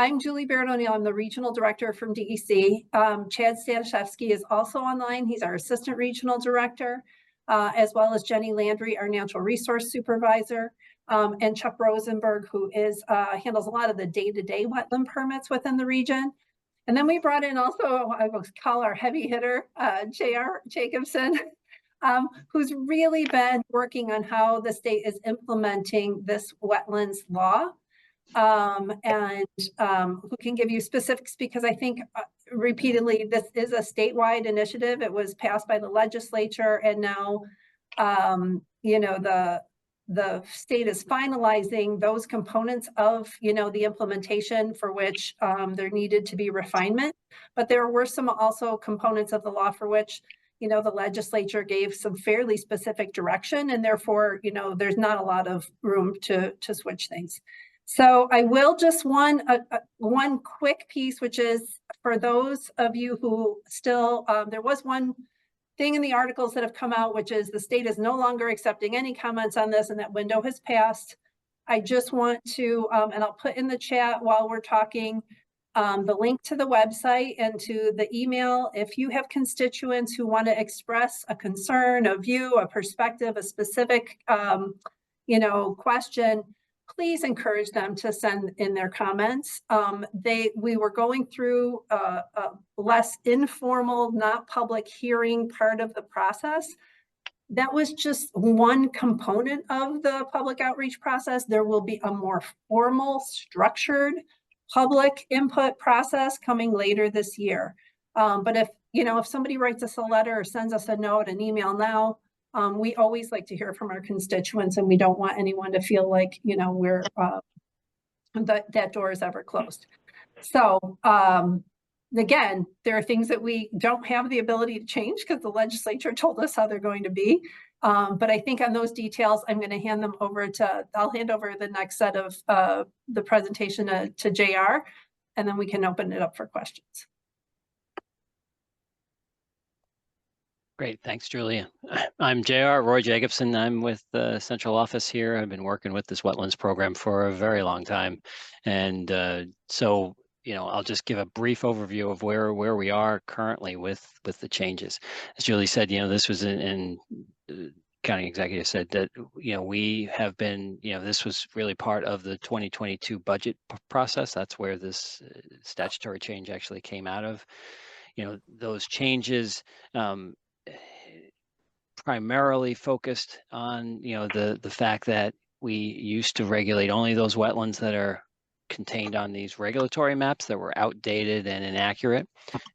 I'm Julie Barrett O'Neill. I'm the regional director from DEC. Chad Stanishevsky is also online. He's our assistant regional director, as well as Jenny Landry, our natural resource supervisor, and Chuck Rosenberg, who is handles a lot of the day-to-day wetland permits within the region. And then we brought in also, I will call our heavy hitter, J.R. Jacobson, who's really been working on how the state is implementing this wetlands law. And who can give you specifics, because I think repeatedly this is a statewide initiative. It was passed by the legislature, and now you know, the state is finalizing those components of, you know, the implementation for which there needed to be refinement. But there were some also components of the law for which, you know, the legislature gave some fairly specific direction, and therefore, you know, there's not a lot of room to switch things. So I will just one quick piece, which is for those of you who still, there was one thing in the articles that have come out, which is the state is no longer accepting any comments on this and that window has passed. I just want to, and I'll put in the chat while we're talking, the link to the website and to the email. If you have constituents who want to express a concern, a view, a perspective, a specific, you know, question, please encourage them to send in their comments. We were going through a less informal, not public hearing part of the process. That was just one component of the public outreach process. There will be a more formal, structured public input process coming later this year. But if, you know, if somebody writes us a letter or sends us a note, an email now, we always like to hear from our constituents, and we don't want anyone to feel like, you know, we're that door is ever closed. So again, there are things that we don't have the ability to change because the legislature told us how they're going to be. But I think on those details, I'm going to hand them over to, I'll hand over the next set of the presentation to JR, and then we can open it up for questions. Great, thanks, Julia. I'm JR, Roy Jacobson. I'm with the central office here. I've been working with this wetlands program for a very long time. And so, you know, I'll just give a brief overview of where we are currently with the changes. As Julie said, you know, this was in county executive said that, you know, we have been, you know, this was really part of the 2022 budget process. That's where this statutory change actually came out of. You know, those changes, primarily focused on, you know, the fact that we used to regulate only those wetlands that are contained on these regulatory maps that were outdated and inaccurate.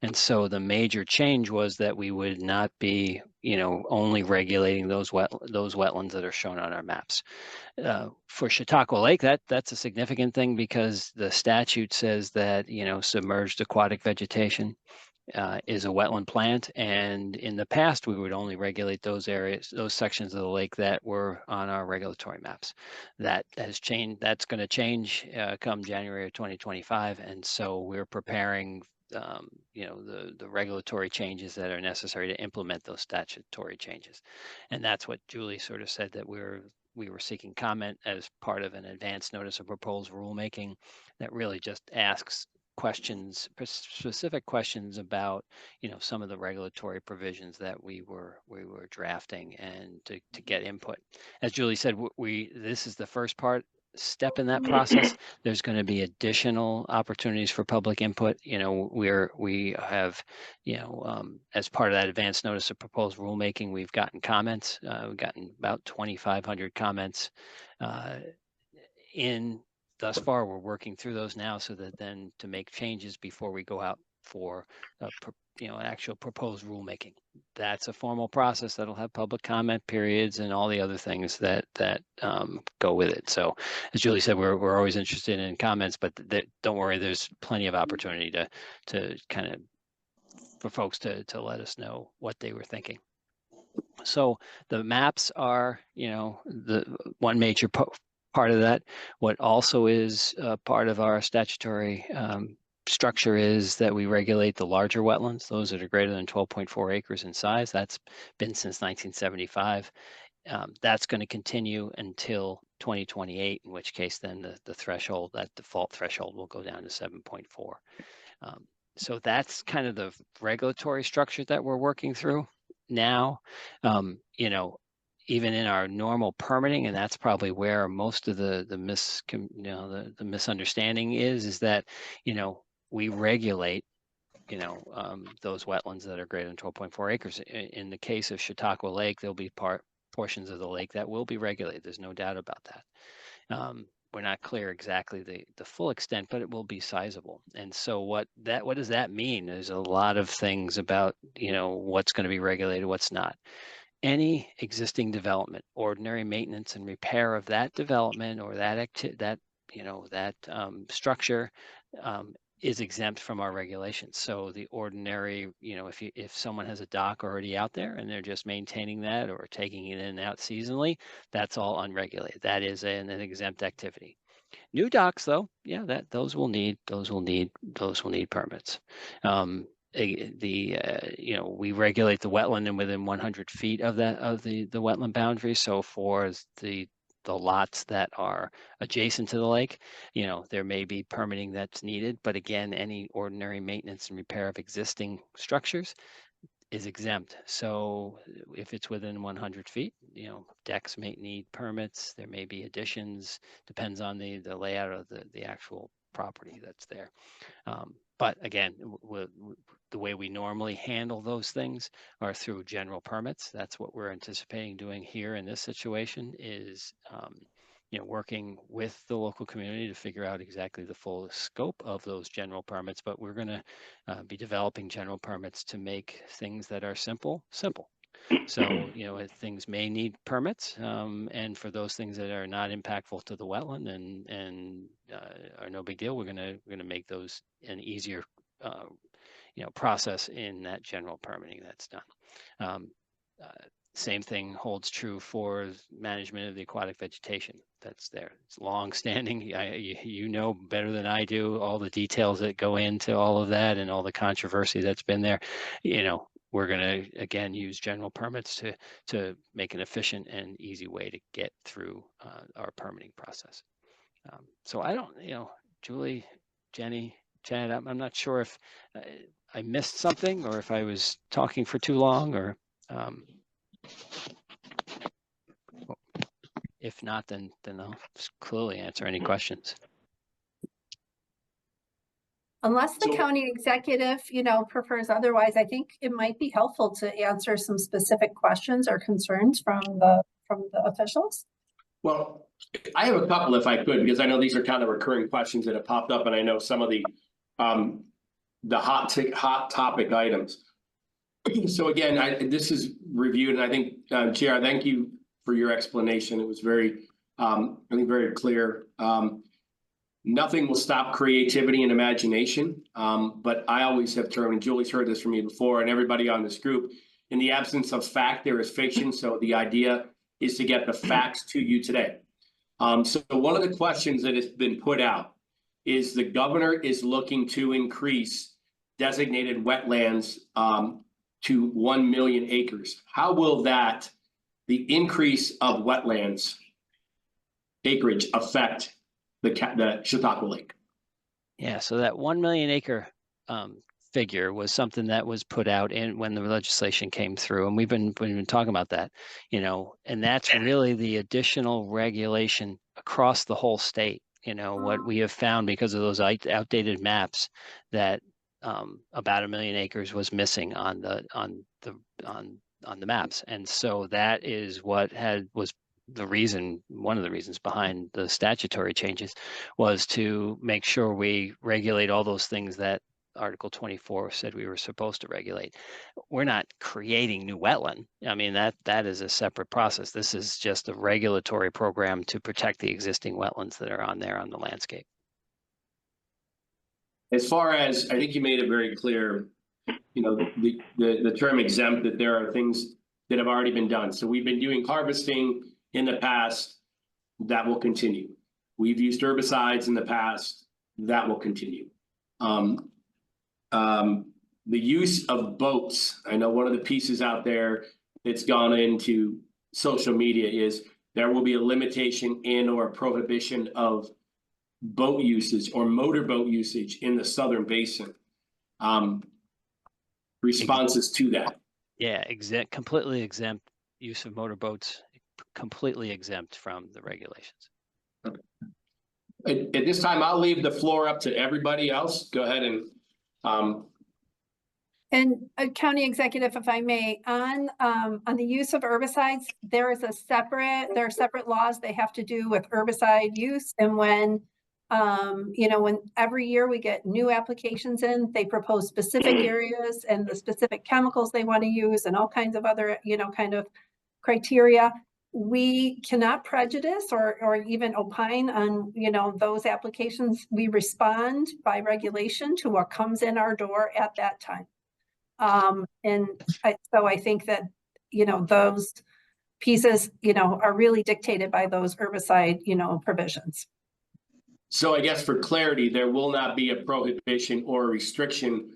And so the major change was that we would not be, you know, only regulating those wetlands that are shown on our maps. For Chautauqua Lake, that's a significant thing, because the statute says that, you know, submerged aquatic vegetation is a wetland plant, and in the past we would only regulate those areas, those sections of the lake that were on our regulatory maps. That has changed. That's going to change come January of 2025, and so we're preparing, you know, the regulatory changes that are necessary to implement those statutory changes, and that's what Julie sort of said, that we were seeking comment as part of an advance notice of proposed rulemaking that really just asks questions, specific questions about, you know, some of the regulatory provisions that we were drafting, and to get input. As Julie said, this is the first step in that process. There's going to be additional opportunities for public input. You know, we have, you know, as part of that advance notice of proposed rulemaking, we've gotten comments. We've gotten about 2,500 comments in. Thus far, we're working through those now, so that then to make changes before we go out for, you know, actual proposed rulemaking. That's a formal process that'll have public comment periods and all the other things that go with it. So, as Julie said, we're always interested in comments, but don't worry, there's plenty of opportunity to kind of for folks to let us know what they were thinking. So the maps are, you know, the one major part of that. What also is part of our statutory structure is that we regulate the larger wetlands, those that are greater than 12.4 acres in size. That's been since 1975. That's going to continue until 2028, in which case then the threshold, that default threshold, will go down to 7.4. So that's kind of the regulatory structure that we're working through now. You know, even in our normal permitting, and that's probably where most of the misunderstanding is that, you know, we regulate, you know, those wetlands that are greater than 12.4 acres. In the case of Chautauqua Lake, there'll be portions of the lake that will be regulated. There's no doubt about that. We're not clear exactly the full extent, but it will be sizable. And so what does that mean? There's a lot of things about, you know, what's going to be regulated, what's not. Any existing development, ordinary maintenance and repair of that development or that structure is exempt from our regulations. So the ordinary, you know, if someone has a dock already out there and they're just maintaining that or taking it in and out seasonally, that's all unregulated. That is an exempt activity. New docks, though, yeah, those will need permits. You know, we regulate the wetland and within 100 feet of the wetland boundary. So for the lots that are adjacent to the lake, you know, there may be permitting that's needed, but again, any ordinary maintenance and repair of existing structures is exempt. So if it's within 100 feet, you know, decks may need permits. There may be additions, depends on the layout of the actual property that's there. But again, the way we normally handle those things are through general permits. That's what we're anticipating doing here in this situation is, you know, working with the local community to figure out exactly the full scope of those general permits. But we're going to be developing general permits to make things that are simple. So, you know, things may need permits, and for those things that are not impactful to the wetland and are no big deal, we're gonna make those an easier, you know, process in that general permitting that's done. Same thing holds true for management of the aquatic vegetation that's there. It's long-standing. You know better than I do all the details that go into all of that and all the controversy that's been there. You know, we're going to, again, use general permits to make an efficient and easy way to get through our permitting process. So I don't, you know, Julie, Jenny, Chad, I'm not sure if I missed something or if I was talking for too long or if not, then I'll just clearly answer any questions. Unless the county executive, you know, prefers otherwise, I think it might be helpful to answer some specific questions or concerns from the officials. Well, I have a couple if I could, because I know these are kind of recurring questions that have popped up, and I know some of the hot topic items. So again, this is reviewed, and I think Chair, thank you for your explanation. It was very, I think, very clear. Nothing will stop creativity and imagination, but I always have termed, and Julie's heard this from me before, and everybody on this group, in the absence of fact, there is fiction. So the idea is to get the facts to you today. So one of the questions that has been put out is the governor is looking to increase designated wetlands to 1 million acres. How will the increase of wetlands acreage affect the Chautauqua Lake? Yeah, so that 1 million acre figure was something that was put out in when the legislation came through, and we've been talking about that, you know, and that's really the additional regulation across the whole state. You know, what we have found because of those outdated maps that about 1 million acres was missing on the maps, and so that is what was the reason, one of the reasons behind the statutory changes was to make sure we regulate all those things that Article 24 said we were supposed to regulate. We're not creating new wetland. I mean, that is a separate process. This is just a regulatory program to protect the existing wetlands that are on there on the landscape. As far as, I think you made it very clear, you know, the term exempt, that there are things that have already been done. So we've been doing harvesting in the past, that will continue. We've used herbicides in the past, that will continue. The use of boats, I know one of the pieces out there that's gone into social media is there will be a limitation in or prohibition of boat usage or motorboat usage in the southern basin. Responses to that. Yeah, completely exempt use of motorboats, completely exempt from the regulations. At this time, I'll leave the floor up to everybody else. Go ahead and County Executive, if I may, on the use of herbicides, there are separate laws they have to do with herbicide use. And when, when every year we get new applications in, they propose specific areas and the specific chemicals they want to use and all kinds of other, kind of criteria. We cannot prejudice or even opine on, those applications. We respond by regulation to what comes in our door at that time. So I think that, those pieces, are really dictated by those herbicide, provisions. so I guess for clarity, there will not be a prohibition or a restriction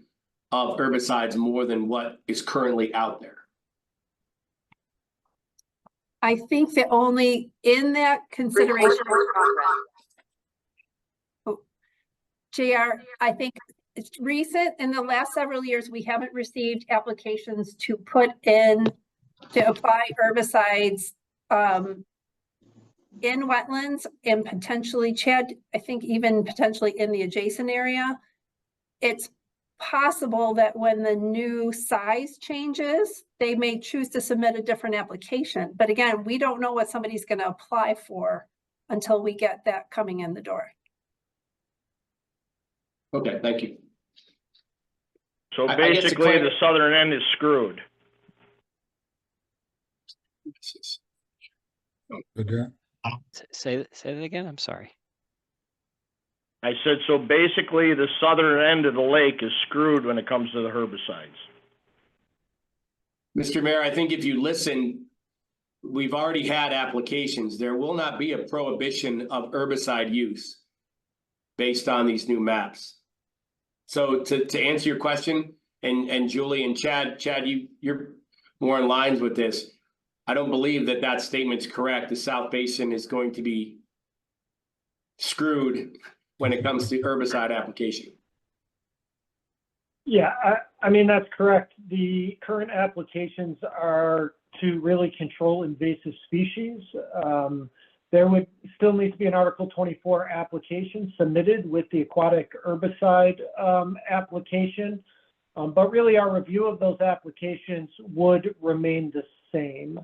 of herbicides more than what is currently out there. I think that only in that consideration, JR, I think it's recent in the last several years, we haven't received applications to apply herbicides in wetlands and potentially, Chad, I think even potentially in the adjacent area. It's possible that when the new size changes, they may choose to submit a different application. But again, we don't know what somebody's going to apply for until we get that coming in the door. Okay, thank you. So basically, the southern end is screwed. Say that again. I'm sorry. I said, so basically the southern end of the lake is screwed when it comes to the herbicides. Mr. Mayor, I think if you listen, we've already had applications. There will not be a prohibition of herbicide use based on these new maps. So to answer your question, and Julie and Chad, you're more in lines with this. I don't believe that statement's correct. The South Basin is going to be screwed when it comes to herbicide application. Yeah, I mean, that's correct. The current applications are to really control invasive species. There would still need to be an Article 24 application submitted with the aquatic herbicide application. But really our review of those applications would remain the same.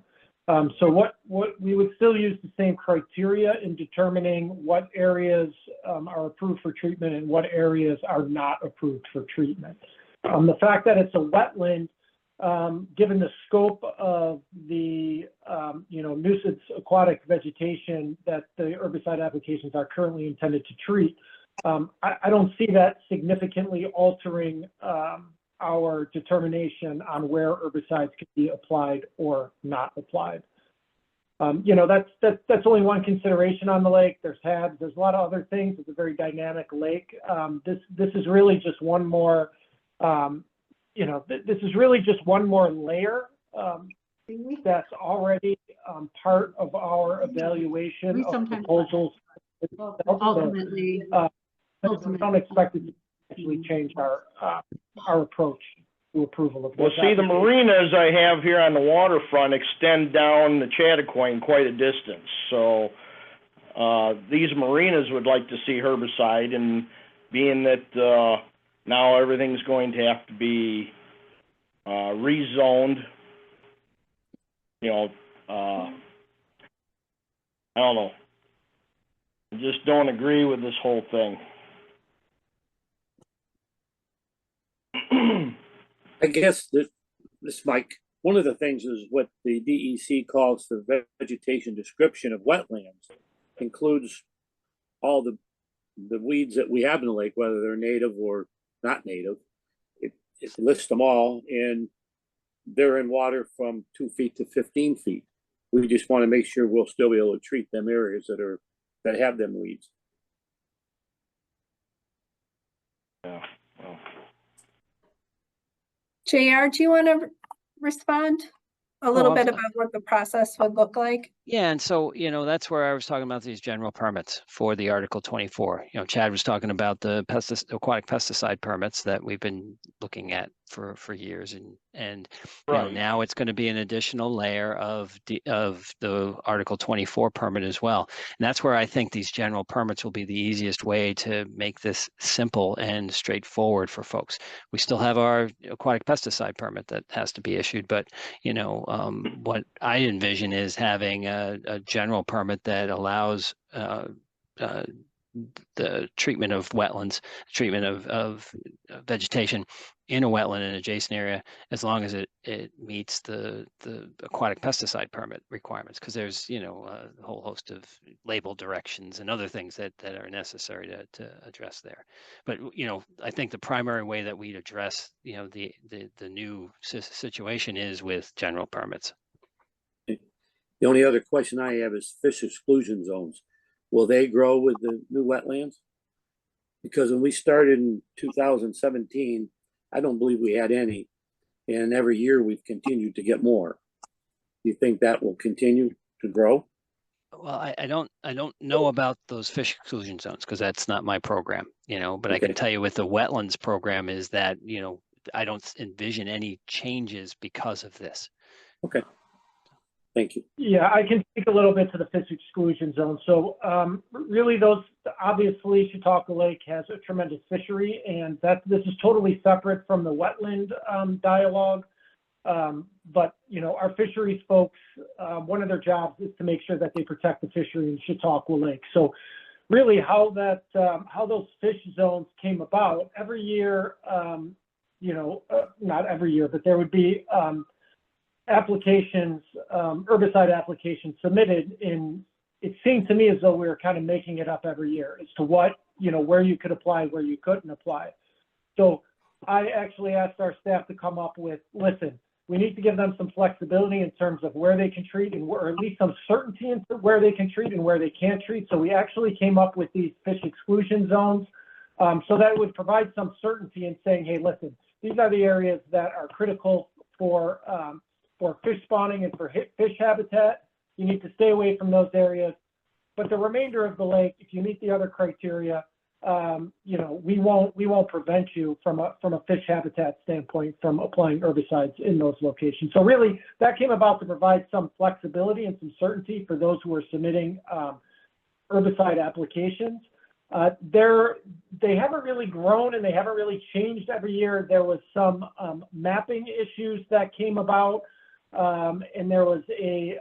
So what we would still use the same criteria in determining what areas are approved for treatment and what areas are not approved for treatment. The fact that it's a wetland, given the scope of the nuisance aquatic vegetation that the herbicide applications are currently intended to treat, I don't see that significantly altering our determination on where herbicides could be applied or not applied. That's only one consideration on the lake. There's a lot of other things. It's a very dynamic lake. This is really just one more, this is really just one more layer that's already part of our evaluation of proposals. Ultimately, I don't expect it to actually change our approach to approval of this. Well, see, the marinas I have here on the waterfront extend down the Chautauqua quite a distance. So these marinas would like to see herbicide, and being that now everything's going to have to be rezoned, I don't know. I just don't agree with this whole thing. I guess this, Mike, one of the things is what the DEC calls the vegetation description of wetlands includes all the weeds that we have in the lake, whether they're native or not native. It lists them all, and they're in water from 2 feet to 15 feet. We just want to make sure we'll still be able to treat them areas that have them weeds. Yeah. Well. JR, do you want to respond a little bit about what the process would look like? Yeah, and so, that's where I was talking about these general permits for the Article 24. Chad was talking about the aquatic pesticide permits that we've been looking at for years, and Right. now it's going to be an additional layer of the Article 24 permit as well. And that's where I think these general permits will be the easiest way to make this simple and straightforward for folks. We still have our aquatic pesticide permit that has to be issued, but what I envision is having a general permit that allows the treatment of wetlands, treatment of vegetation in a wetland in an adjacent area, as long as it meets the aquatic pesticide permit requirements, because there's a whole host of label directions and other things that are necessary to address there. But I think the primary way that we'd address the new situation is with general permits. The only other question I have is fish exclusion zones. Will they grow with the new wetlands? Because when we started in 2017, I don't believe we had any. And every year we've continued to get more. Do you think that will continue to grow? Well, I don't know about those fish exclusion zones because that's not my program, but I can tell you with the wetlands program is that, I don't envision any changes because of this. Okay. Thank you. Yeah, I can speak a little bit to the fish exclusion zone. So really obviously Chautauqua Lake has a tremendous fishery, and this is totally separate from the wetland dialogue. But, our fisheries folks, one of their jobs is to make sure that they protect the fishery in Chautauqua Lake. So really how those fish zones came about every year, not every year, but there would be applications, herbicide applications submitted it seemed to me as though we were kind of making it up every year as to what, where you could apply, where you couldn't apply. So I actually asked our staff to come up with, listen, we need to give them some flexibility in terms of where they can treat or at least some certainty into where they can treat and where they can't treat. So we actually came up with these fish exclusion zones so that it would provide some certainty in saying, hey, listen, these are the areas that are critical for fish spawning and for fish habitat. You need to stay away from those areas. But the remainder of the lake, if you meet the other criteria, we won't prevent you from a fish habitat standpoint from applying herbicides in those locations. So really, that came about to provide some flexibility and some certainty for those who are submitting herbicide applications. They haven't really grown and they haven't really changed every year. There was some mapping issues that came about. And there was a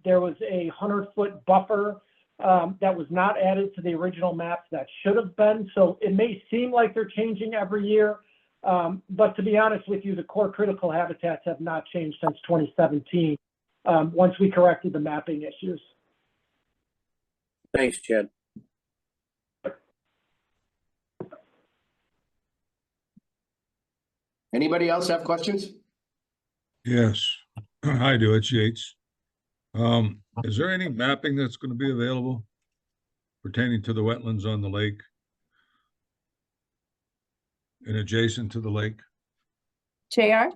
100-foot buffer that was not added to the original maps that should have been. So it may seem like they're changing every year, but to be honest with you, the core critical habitats have not changed since 2017, once we corrected the mapping issues. Thanks, Chad. Anybody else have questions? Yes, I do. It's Yates. Is there any mapping that's going to be available pertaining to the wetlands on the lake and adjacent to the lake? JR?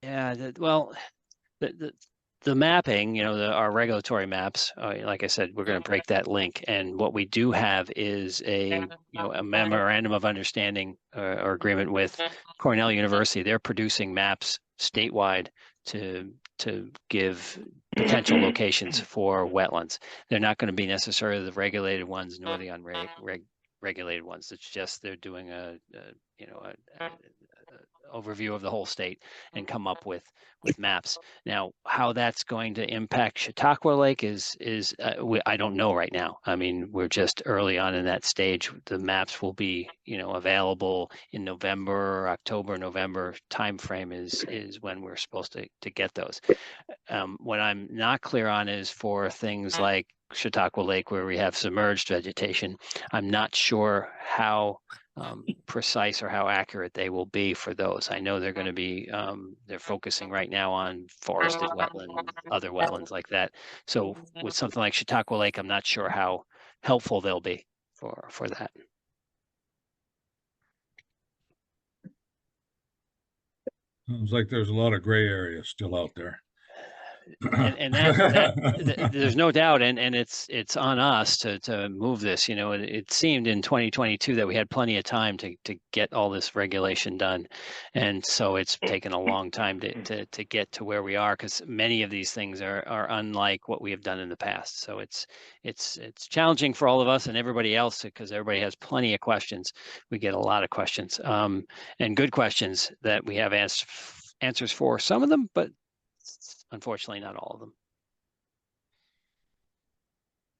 Yeah, the mapping, our regulatory maps, like I said, we're going to break that link. And what we do have is a memorandum of understanding or agreement with Cornell University. They're producing maps statewide to give potential locations for wetlands. They're not going to be necessarily the regulated ones nor the unregulated ones. It's just they're doing a overview of the whole state and come up with maps. Now, how that's going to impact Chautauqua Lake is I don't know right now. I mean, we're just early on in that stage. The maps will be available in November, October, November timeframe is when we're supposed to get those. What I'm not clear on is for things like Chautauqua Lake where we have submerged vegetation. I'm not sure how precise or how accurate they will be for those. I know they're going to be, they're focusing right now on forested wetland, other wetlands like that. So with something like Chautauqua Lake, I'm not sure how helpful they'll be for that. Sounds like there's a lot of gray areas still out there. And there's no doubt, and it's on us to move this. You know, it seemed in 2022 that we had plenty of time to get all this regulation done, and so it's taken a long time to get to where we are, because many of these things are unlike what we have done in the past. So it's challenging for all of us and everybody else, because everybody has plenty of questions. We get a lot of questions, and good questions that we have answers for some of them, but unfortunately not all of them.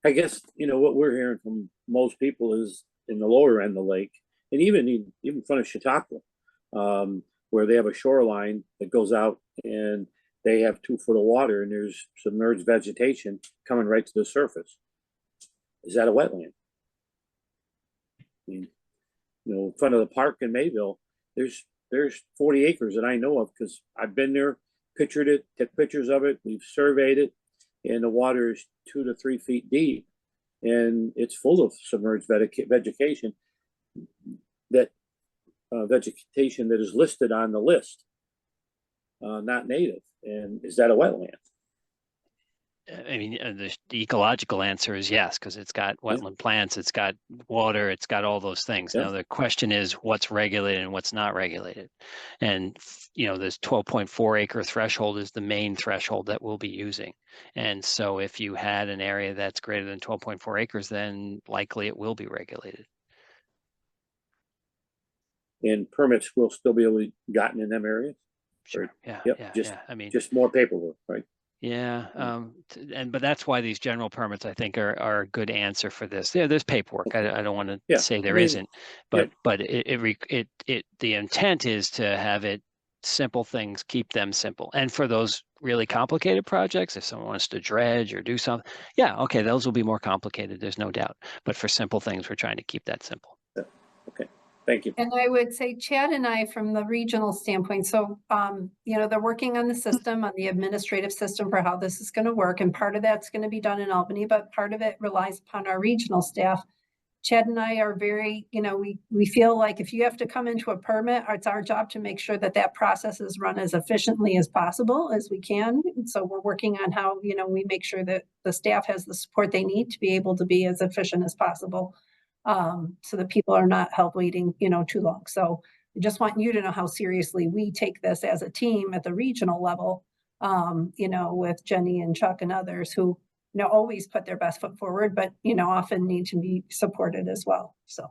I guess, you know, what we're hearing from most people is in the lower end of the lake, and even in front of Chautauqua, where they have a shoreline that goes out and they have 2 foot of water and there's submerged vegetation coming right to the surface. Is that a wetland? I mean, you know, in front of the park in Mayville, there's 40 acres that I know of, because I've been there, pictured it, took pictures of it, we've surveyed it, and the water is 2 to 3 feet deep, and it's full of submerged vegetation that is listed on the list, not native. And is that a wetland? I mean, the ecological answer is yes, because it's got wetland plants, it's got water, it's got all those things. Yeah. Now, the question is what's regulated and what's not regulated. And, you know, this 12.4 acre threshold is the main threshold that we'll be using. And so if you had an area that's greater than 12.4 acres, then likely it will be regulated. And permits will still be able to be gotten in them areas? Sure. Yeah. Yep. Yeah. I mean, just more paperwork, right? yeah, but that's why these general permits, I think, are a good answer for this. Yeah, there's paperwork. I don't want to say there isn't, but the intent is to have it simple things, keep them simple. And for those really complicated projects, if someone wants to dredge or do something, yeah, okay, those will be more complicated. There's no doubt. But for simple things, we're trying to keep that simple. Okay. Thank you. And I would say Chad and I, from the regional standpoint, so, you know, they're working on the system, on the administrative system for how this is going to work. And part of that's going to be done in Albany, but part of it relies upon our regional staff. Chad and I are very, you know, we feel like if you have to come into a permit, it's our job to make sure that that process is run as efficiently as possible as we can. And so we're working on how, you know, we make sure that the staff has the support they need to be able to be as efficient as possible. So that people are not held waiting, you know, too long. So I just want you to know how seriously we take this as a team at the regional level, you know, with Jenny and Chuck and others who, you know, always put their best foot forward, but, you know, often need to be supported as well. So.